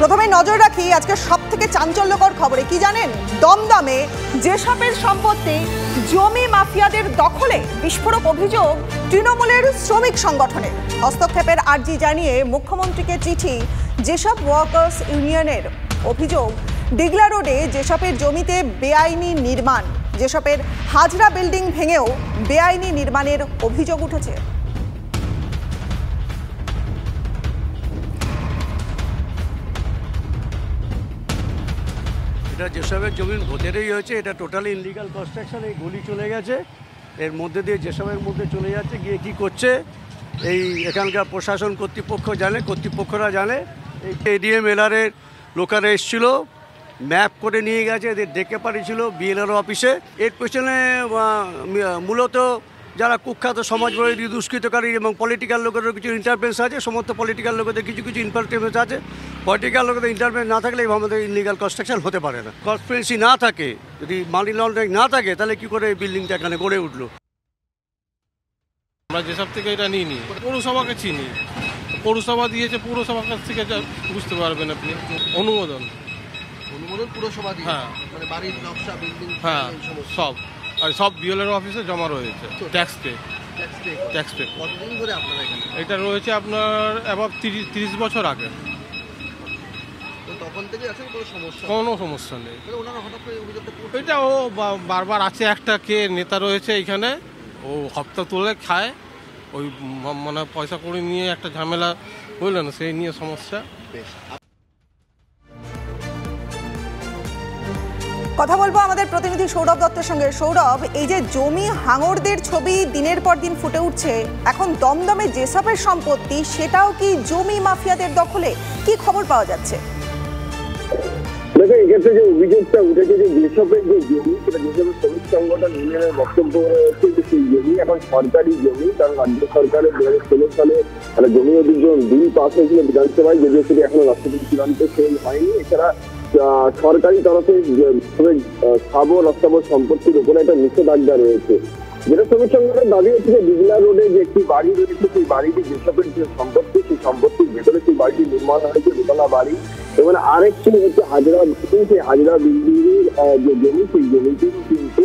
প্রথমে নজর রাখি আজকে সবথেকে চাঞ্চল্যকর খবরে। কি জানেন, দমদমে যেসবের সম্পত্তি জমি মাফিয়াদের দখলে, বিস্ফোরক অভিযোগ তৃণমূলের শ্রমিক সংগঠনের। হস্তক্ষেপের আর্জি জানিয়ে মুখ্যমন্ত্রীকে চিঠি যেসব ওয়ার্কার্স ইউনিয়নের। অভিযোগ, ডিগলা রোডে যেসবের জমিতে বেআইনি নির্মাণ, যেসবের হাজরা বিল্ডিং ভেঙেও বেআইনি নির্মাণের অভিযোগ উঠেছে। এটা যেসবের জমি ভোটেরই হয়েছে, এটা টোটালি ইনলিগাল কনস্ট্রাকশন। এই গলি চলে গেছে, এর মধ্যে দিয়ে যেসবের মধ্যে চলে যাচ্ছে, গিয়ে কি করছে এই এখানকার প্রশাসন কর্তৃপক্ষ জানে, কর্তৃপক্ষরা জানে। এই এডিএম এলআরের লোকেরা এসেছিল, ম্যাপ করে নিয়ে গেছে, এদের ডেকে পাঠিয়েছিল বিএলআরও অফিসে। এর পেছনে মূলত যারা কুখ্যাত সমাজবিরোধী দুষ্কৃতকারী এবং পলিটিক্যাল লোকেদের কিছু ইন্টারফারেন্স আছে। সমস্ত পলিটিক্যাল লোকেদের কিছু কিছু ইন্টারফারেন্স আছে। পলিটিক্যাল লোকেদের ইন্টারফারেন্স না থাকলে আমাদের ইনলিগাল কনস্ট্রাকশন হতে পারে না। ট্রান্সপারেন্সি না থাকে, যদি মানি লন্ডারিং না থাকে, তাহলে কি করে এই বিল্ডিংটা এখানে গড়ে উঠলো? আমরা যেসব থেকে এটা নিই নি, পৌরসভাকে চিনি, পৌরসভা দিয়েছে, পৌরসভার কাছ থেকে বুঝতে পারবেন আপনি। অনুমোদন পুরসভা দিয়ে, হ্যাঁ, মানে বাড়ির নকশা, বিল্ডিং, হ্যাঁ, সব বিএলআর অফিসে জমা রয়েছে। Tax pay. কতদিন ধরে আপনারা এখানে? এটা রয়েছে আপনার অ্যাবাভ 30 বছর আগে। তো তখন থেকে আছে কোনো সমস্যা নেই। ওনারা হঠাৎ করে অভিযোগটা এটা ও বারবার আছে। একটা কে নেতা রয়েছে এইখানে, ও হপ্তা তুলে খায়, ওই মানে পয়সা করে নিয়ে একটা ঝামেলা বুঝলেন, সেই নিয়ে সমস্যা। কথা বলবো আমাদের প্রতিনিধি সৌরভ দত্তের সঙ্গে। সৌরভ, এই যে জমি হাঙরদের ছবি দিনের পর দিন ফুটে উঠছে, এখন দমদমে যেসবের সম্পত্তি সেটাও কি জমি মাফিয়াদের দখলে? কি খবর পাওয়া যাচ্ছে? দেখো, এক্ষেত্রে যে অভিযোগটা উঠেছে যে যেসবের যে জমি, সেটা যেসবের শ্রমিক সংগঠন ইউনিয়নের বক্তব্য হচ্ছে যে সেই জমি এখন সরকারি জমি। কারণ রাজ্য সরকারের 2016 সালে একটা জমি অধিগ্রহণ বিল পাস হয়েছিল বিধানসভায়, যদিও সেটি এখনো রাষ্ট্রপতি চূড়ান্ত শেষ হয়নি। এছাড়া সরকারি তরফে স্থাবর অস্থাবর সম্পত্তির উপরে একটা নিষেধাজ্ঞা রয়েছে। যেটা শ্রমিক সংগঠনের দাবি হচ্ছে যে ডিগলা রোডে যে একটি বাড়ি রয়েছে, সেই বাড়িটি যেসবের যে সম্পত্তি, সেই সম্পত্তির ভেতরে সেই বাড়িটি নির্মাণ হয়েছে, দোতলা বাড়ি। এবং আরেকটি হচ্ছে হাজরা বিল্ডিং। সেই হাজরা বিল্ডিং এর যে জমি, সেই জমিটি কিন্তু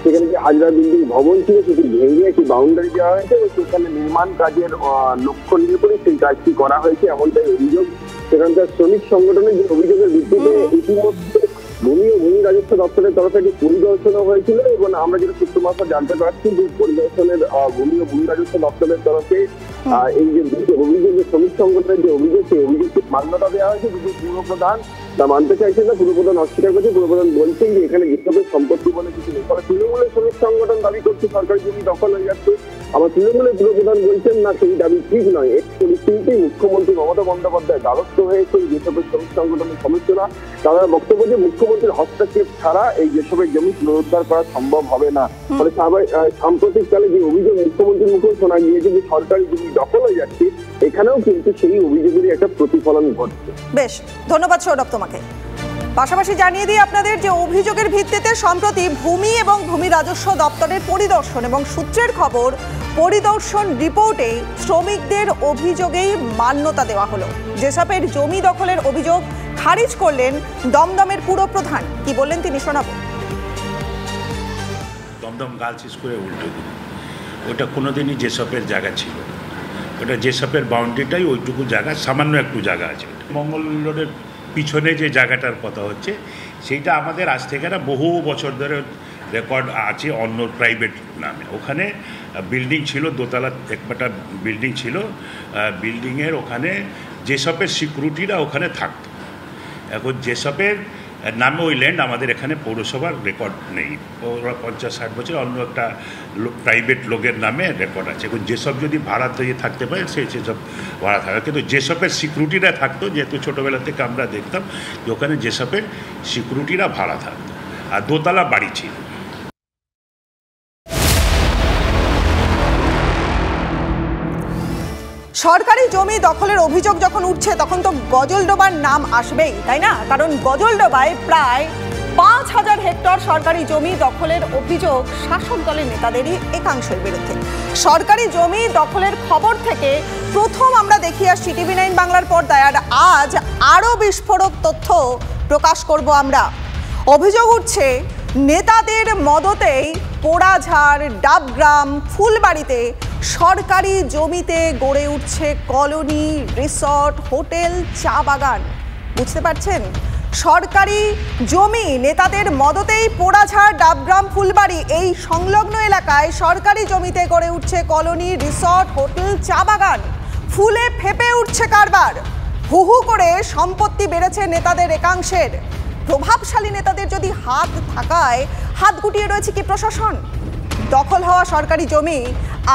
সেখানে যে হাজরা বিল্ডিং ভবন ছিল সেটি ভেঙে একটি বাউন্ডারি দেওয়া হয়েছে এবং সেখানে নির্মাণ কাজের লক্ষ্য নিয়ে করে সেই কাজটি করা হয়েছে, এমনটাই অভিযোগ সেখানকার শ্রমিক সংগঠনের। যে অভিযোগের ভিত্তিতে ইতিমধ্যে ভূমি ও ভূমি রাজস্ব দপ্তরের তরফে একটি পরিদর্শনও হয়েছিল এবং আমরা যেটা সূত্র মারফত জানতে পারছি যে পরিদর্শনের ভূমি ও ভূমি রাজস্ব দপ্তরের তরফে এই যে অভিযোগ, শ্রমিক সংগঠনের যে অভিযোগ, সেই অভিযোগকে মান্যতা দেওয়া হয়েছে। কিন্তু পুরপ্রধান তা মানতে চাইছেন না। পুরপ্রধান অস্বীকার করছে। পুরপ্রধান বলছেন যে এখানে যেসবের সম্পত্তি বলে কিছু নেই। ফলে তৃণমূলের শ্রমিক সংগঠন দাবি করছে সরকারি জমি দখল হয়ে যাচ্ছে। আবার তৃণমূলের পুরপ্রধান বলছেন না, সেই দাবি ঠিক নয়। এই পরিস্থিতিতে মুখ্যমন্ত্রী মমতা বন্দ্যোপাধ্যায় দ্বারস্থ হয়েছে যেসবের শ্রমিক সংগঠনের সদস্যরা। তারা বক্তব্য যে মুখ্যমন্ত্রীর হস্তক্ষেপ ছাড়া এই যেসবের জমি পুনরুদ্ধার করা সম্ভব হবে না। ফলে সাম্প্রতিককালে যে অভিযোগ মুখ্যমন্ত্রীর মুখে শোনা গিয়েছে যে সরকারি জমি দখল হয়ে যাচ্ছে, এখানেও কিন্তু সেই অভিযোগেরই একটা প্রতিফলন ঘটছে। বেশ, ধন্যবাদ সৌরভ তোমাকে। পাশাপাশি জানিয়ে দিই আপনাদের যে অভিযোগের ভিত্তিতে সম্প্রতি ভূমি এবং ভূমি রাজস্ব দপ্তরের পরিদর্শন এবং সূত্রের খবর, পরিদর্শন রিপোর্টে শ্রমিকদের অভিযোগেই মান্যতা দেওয়া হলো। যেসবের জমি দখলের অভিযোগ খারিজ করলেন দমদমের পুরপ্রধান। কি বললেন তিনি, শোনাবো। দমদম গার্লস স্কুলের উল্টো দিন ওটা কোনোদিনই যেসবের জায়গা ছিল, ওটা যেসবের বাউন্ডারিটাই ওইটুকু জায়গা, সামান্য একটু জায়গা আছে। মঙ্গল রোডের পিছনে যে জায়গাটার কথা হচ্ছে, সেইটা আমাদের আজ থেকে না বহু বছর ধরে রেকর্ড আছে অন্য প্রাইভেট নামে। ওখানে বিল্ডিং ছিল, দোতলা একটা বিল্ডিং ছিল। বিল্ডিংয়ের ওখানে যেসবের সিকিউরিটিরা ওখানে থাকতো। এখন যেসবের নামে ওই ল্যান্ড আমাদের এখানে পৌরসভার রেকর্ড নেই। 50-60 বছর অন্য একটা প্রাইভেট লোকের নামে রেকর্ড আছে। এখন যেসব যদি ভাড়া দিয়ে থাকতে পারে সেসব ভাড়া থাকে, কিন্তু যেসবের সিকিউরিটিরা থাকতো, যেহেতু ছোটোবেলা থেকে আমরা দেখতাম যে ওখানে যেসবের সিকিউরিটিরা ভাড়া থাকতো আর দোতলা বাড়ি ছিল। সরকারি জমি দখলের অভিযোগ যখন উঠছে তখন তো গজলডোবার নাম আসবেই, তাই না? কারণ গজলডোবায় প্রায় 5,000 হেক্টর সরকারি জমি দখলের অভিযোগ শাসক দলের নেতাদেরই একাংশের বিরুদ্ধে। সরকারি জমি দখলের খবর থেকে প্রথম আমরা দেখি আসছি টিভি 9 বাংলার পর্দায়, আর আজ আরও বিস্ফোরক তথ্য প্রকাশ করব আমরা। অভিযোগ উঠছে নেতাদের মদতেই পোড়াঝাড়, ডাবগ্রাম, ফুলবাড়িতে সরকারি জমিতে গড়ে উঠছে কলোনি, রিসর্ট, হোটেল, চা বাগান। বুঝতে পারছেন? সরকারি জমি নেতাদের মদতেই পোড়াঝাড়, ডাবগ্রাম, ফুলবাড়ি এই সংলগ্ন এলাকায় সরকারি জমিতে গড়ে উঠছে কলোনি, রিসর্ট, হোটেল, চা বাগান। ফুলে ফেপে উঠছে কারবার। হু হু করে সম্পত্তি বেড়েছে নেতাদের একাংশের। প্রভাবশালী নেতাদের যদি হাত থাকায় হাত গুটিয়ে রয়েছে কি প্রশাসন? দখল হওয়া সরকারি জমি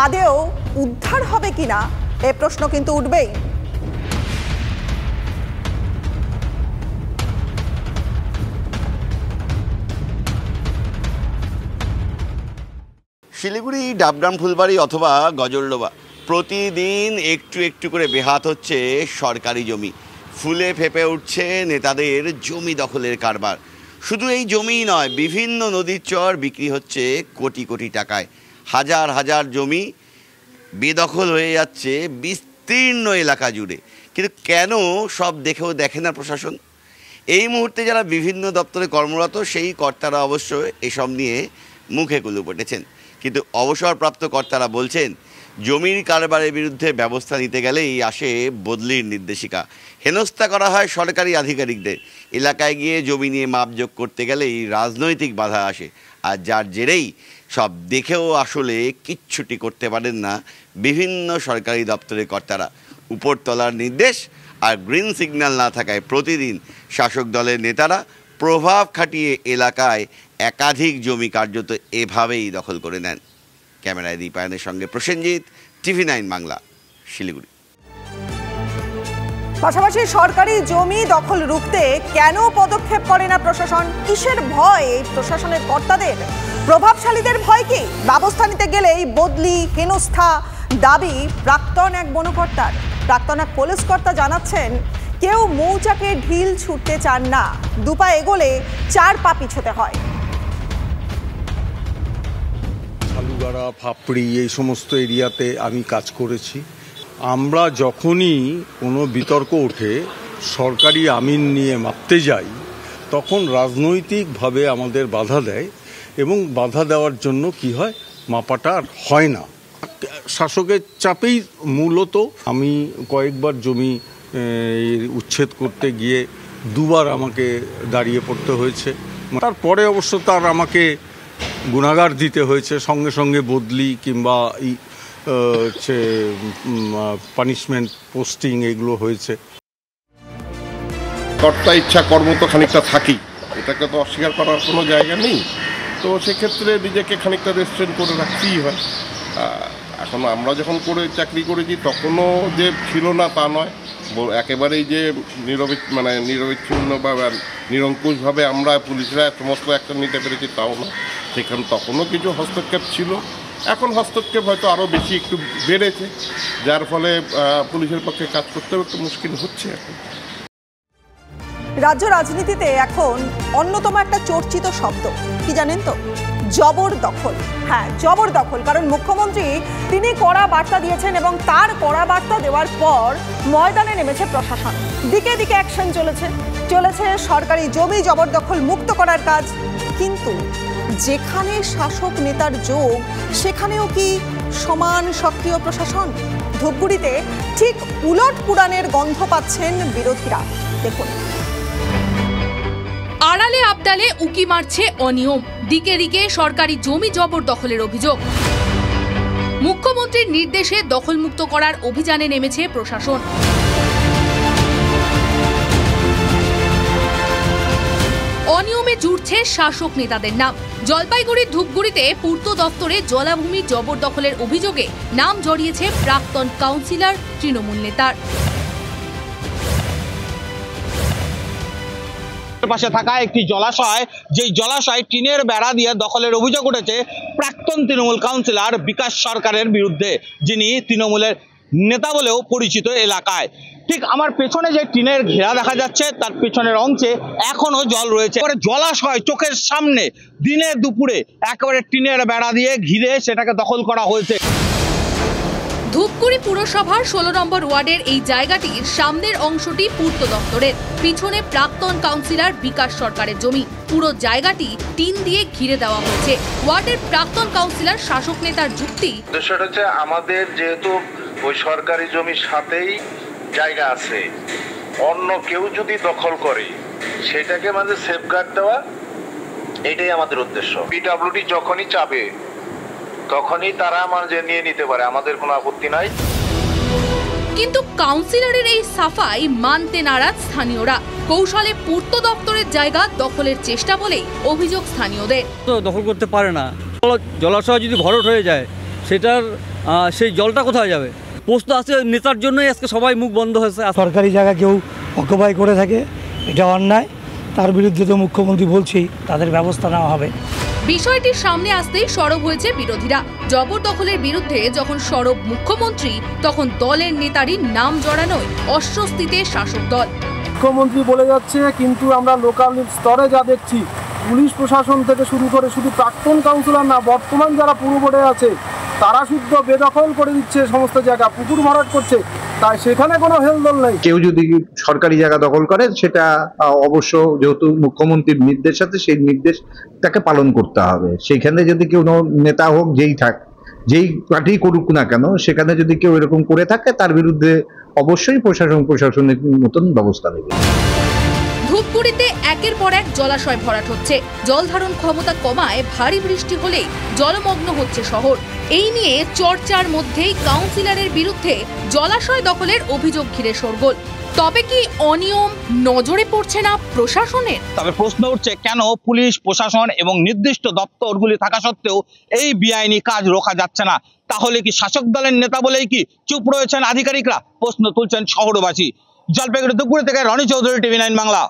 আদেও উদ্ধার হবে কিনা এ প্রশ্ন কিন্তু উঠবেই। শিলিগুড়ি, ডাবগ্রাম, ফুলবাড়ি অথবা গজলডোবা প্রতিদিন একটু একটু করে বেহাত হচ্ছে সরকারি জমি। ফুলে ফেপে উঠছে নেতাদের জমি দখলের কারবার। শুধু এই জমিই নয়, বিভিন্ন নদীর চর বিক্রি হচ্ছে কোটি কোটি টাকায়। হাজার হাজার জমি বেদখল হয়ে যাচ্ছে বিস্তীর্ণ এলাকা জুড়ে। কিন্তু কেন সব দেখেও দেখে না প্রশাসন? এই মুহূর্তে যারা বিভিন্ন দপ্তরে কর্মরত সেই কর্তারা অবশ্য এসব নিয়ে মুখে কুলুপ উঠেছেন। কিন্তু অবসরপ্রাপ্ত কর্তারা বলছেন, জমির কারবারের বিরুদ্ধে ব্যবস্থা নিতে গেলেই আসে বদলির নির্দেশিকা। হেনস্থা করা হয় সরকারি আধিকারিকদের। এলাকায় গিয়ে জমি নিয়ে মাপজোক করতে গেলেই রাজনৈতিক বাধা আসে। আর যার জেরেই সব দেখেও আসলে কিচ্ছুটি করতে পারেন না বিভিন্ন সরকারি দপ্তরের কর্তারা। উপরতলার নির্দেশ আর গ্রিন সিগন্যাল না থাকায় প্রতিদিন শাসক দলের নেতারা প্রভাব খাটিয়ে এলাকায় একাধিক জমি কার্যত এভাবেই দখল করে নেন। ক্যামেরায় দীপায়নের সঙ্গে প্রসেনজিৎ, টিভি 9 বাংলা, শিলিগুড়ি। পাশাপাশি সরকারি জমি দখল রুখতে কেন পদক্ষেপ করে না প্রশাসন? কিসের ভয় এই প্রশাসনের কর্তাদের? প্রভাবশালীদের ভয় কি? ব্যবস্থা নিতে গেলেই বদলি, হেনস্থা দাবি প্রাক্তন এক বনকর্তার। প্রাক্তন এক পুলিশ কর্তা জানাচ্ছেন, কেউ মৌচাকে ঢিল ছুটতে চান না, দুপা এগোলে 4 পা পিছোতে হয়। শালুগাড়া, ফাপড়ি এই সমস্ত এরিয়াতে আমি কাজ করেছি। আমরা যখনই কোনো বিতর্ক ওঠে সরকারি আমিন নিয়ে মাপতে যাই, তখন রাজনৈতিকভাবে আমাদের বাধা দেয় এবং বাধা দেওয়ার জন্য কি হয়, মাপাটা আর হয় না। শাসকের চাপেই মূলত আমি কয়েকবার জমি উচ্ছেদ করতে গিয়ে 2বার আমাকে দাঁড়িয়ে পড়তে হয়েছে। তারপরে অবশ্য তার আমাকে গুণাগার দিতে হয়েছে, সঙ্গে সঙ্গে বদলি কিংবা হচ্ছে পানিশমেন্ট, পোস্টিং এগুলো হয়েছে। কর্তা ইচ্ছা কর্ম তো খানিকটা থাকি, এটাকে তো অস্বীকার করার কোনো জায়গা নেই। তো সেক্ষেত্রে নিজেকে খানিকটা রেস্ট্রেন্ট করে রাখতেই হয়। এখন আমরা যখন চাকরি করেছি তখনও যে ছিল না তা নয়, একেবারেই যে নিরবিচ্ছিন্ন বা নিরঙ্কুশভাবে আমরা পুলিশরা সমস্ত অ্যাকশন নিতে পেরেছি তাও না। সেখানে তখনও কিছু হস্তক্ষেপ ছিল, এখন হস্তক্ষেপ হয়তো আরও বেশি একটু বেড়েছে, যার ফলে পুলিশের পক্ষে কাজ করতেও একটু মুশকিল হচ্ছে। এখন রাজ্য রাজনীতিতে এখন অন্যতম একটা চর্চিত শব্দ কি জানেন তো? জবরদখল। হ্যাঁ, জবরদখল। কারণ মুখ্যমন্ত্রী তিনি কড়া বার্তা দিয়েছেন এবং তার কড়া বার্তা দেওয়ার পর ময়দানে নেমেছে প্রশাসন। দিকে দিকে অ্যাকশন চলেছে সরকারি জমি জবরদখল মুক্ত করার কাজ। কিন্তু যেখানে শাসক নেতার যোগ, সেখানেও কি সমান সক্রিয় প্রশাসন? ধূপগুড়িতে ঠিক উলট পুরাণের গন্ধ পাচ্ছেন বিরোধীরা। দেখুন। আড়ালে আবডালে উকি মারছে অনিয়ম, দিকে দিকে সরকারি জমি জবরদখলের অভিযোগ। মুখ্যমন্ত্রীর নির্দেশে দখলমুক্ত করার অভিযানে নেমেছে প্রশাসন। অনিয়মে জুড়ছে শাসক নেতাদের নাম। জলপাইগুড়ির ধূপগুড়িতে পূর্ত দফতরে জলাভূমি জবরদখলের অভিযোগে নাম জড়িয়েছে প্রাক্তন কাউন্সিলর তৃণমূল নেতার। পাশে থাকা একটি জলাশয়, যেই জলাশয় টিনের বেড়া দিয়ে দখলের অভিযোগ উঠেছে প্রাক্তন তৃণমূল কাউন্সিলর বিকাশ সরকারের বিরুদ্ধে, যিনি তৃণমূলের নেতা বলেও পরিচিত এলাকায়। ঠিক আমার পেছনে যে টিনের ঘেরা দেখা যাচ্ছে তার পেছনের অংশে এখনো জল রয়েছে। জলাশয় চোখের সামনে দিনে দুপুরে একেবারে টিনের বেড়া দিয়ে ঘিরে সেটাকে দখল করা হয়েছে। ধূপগুড়ি পুরসভার 16 নম্বর ওয়ার্ডের এই জায়গাটির সামনের অংশটি পূর্ত দপ্তরের, পিছনে প্রাক্তন কাউন্সিলর বিকাশ সরকারের জমি। পুরো জায়গাটি টিন দিয়ে ঘিরে দেওয়া হয়েছে। ওয়ার্ডের প্রাক্তন কাউন্সিলর শাসক নেতার যুক্তি, বিষয়টা হচ্ছে আমাদের যেহেতু ওই সরকারি জমির সাথেই জায়গা আছে, অন্য কেউ যদি দখল করে সেটাকে মানে সেফগার্ড দেওয়া, এটাই আমাদের উদ্দেশ্য। পিডব্লিউডি যখনই চাবে তখনই তারা মানে নিয়ে নিতে পারে, আমাদের কোনো আপত্তি নাই। কিন্তু কাউন্সিলরের এই সাফাই মানতে নারাজ স্থানীয়রা। কৌশলে পূর্ত দপ্তরের জায়গা দখলের চেষ্টা বলেই অভিযোগ স্থানীয়দের। তো দখল করতে পারে না, জলাশয় যদি ভরাট হয়ে যায় সেটার সেই জলটা কোথায় যাবে? প্রশ্ন আছে, নেতার জন্যই আজকে সবাই মুখ বন্ধ হয়েছে। সরকারি জায়গা কেউ অকুপাই করে থাকে, এটা অন্যায়। তার বিরুদ্ধে তো মুখ্যমন্ত্রী বলছেই তাদের ব্যবস্থা নেওয়া হবে। বিষয়টির সামনে আসতেই সরব হয়েছে বিরোধীরা। জবরদখলের বিরুদ্ধে যখন সরব মুখ্যমন্ত্রী, তখন দলের নেতারই নাম জড়ানোয় অস্বস্তিতে শাসক দল। মুখ্যমন্ত্রী বলে যাচ্ছে, কিন্তু আমরা লোকাল স্তরে যা দেখছি, পুলিশ প্রশাসন থেকে শুরু করে শুধু প্রাক্তন কাউন্সিলর না, বর্তমান যারা পুরো বোর্ডে আছে তারা শুদ্ধ বেদখল করে দিচ্ছে সমস্ত জায়গা, পুকুর ভরাট করছে, তাই সেখানে কোনো হেলদোল নেই। কেউ যদি সরকারি জায়গা দখল করে সেটা অবশ্য যেহেতু মুখ্যমন্ত্রীর নির্দেশ আছে, সেই নির্দেশ তাকে পালন করতে হবে। সেইখানে যদি কেউ নেতা হোক, যেই পার্টি করুক না কেন, সেখানে যদি কেউ এরকম করে থাকে তার বিরুদ্ধে অবশ্যই প্রশাসনের মতন ব্যবস্থা নেবে। ধূপগুড়িতে একের পর এক জলাশয় ভরাট হচ্ছে। জল ধারণ ক্ষমতা কমায় ভারী বৃষ্টি হলেই জলমগ্ন হচ্ছে শহর। এই নিয়ে চর্চার মধ্যেই কাউন্সিলরের বিরুদ্ধে জলাশয় দখলের অভিযোগ ঘিরে শোরগোল। তবে কি অনিয়ম নজরে পড়ছে না প্রশাসনের? তবে প্রশ্ন উঠছে, কেন পুলিশ প্রশাসন এবং নির্দিষ্ট দপ্তরগুলি থাকা সত্ত্বেও এই বেআইনি কাজ রোখা যাচ্ছে না? তাহলে কি শাসক দলের নেতা বলেই কি চুপ রয়েছেন আধিকারিকরা? প্রশ্ন তুলছেন শহরবাসী। জলপাইগুড়ি ধূপগুড়ি থেকে রনি চৌধুরী, TV9 বাংলা।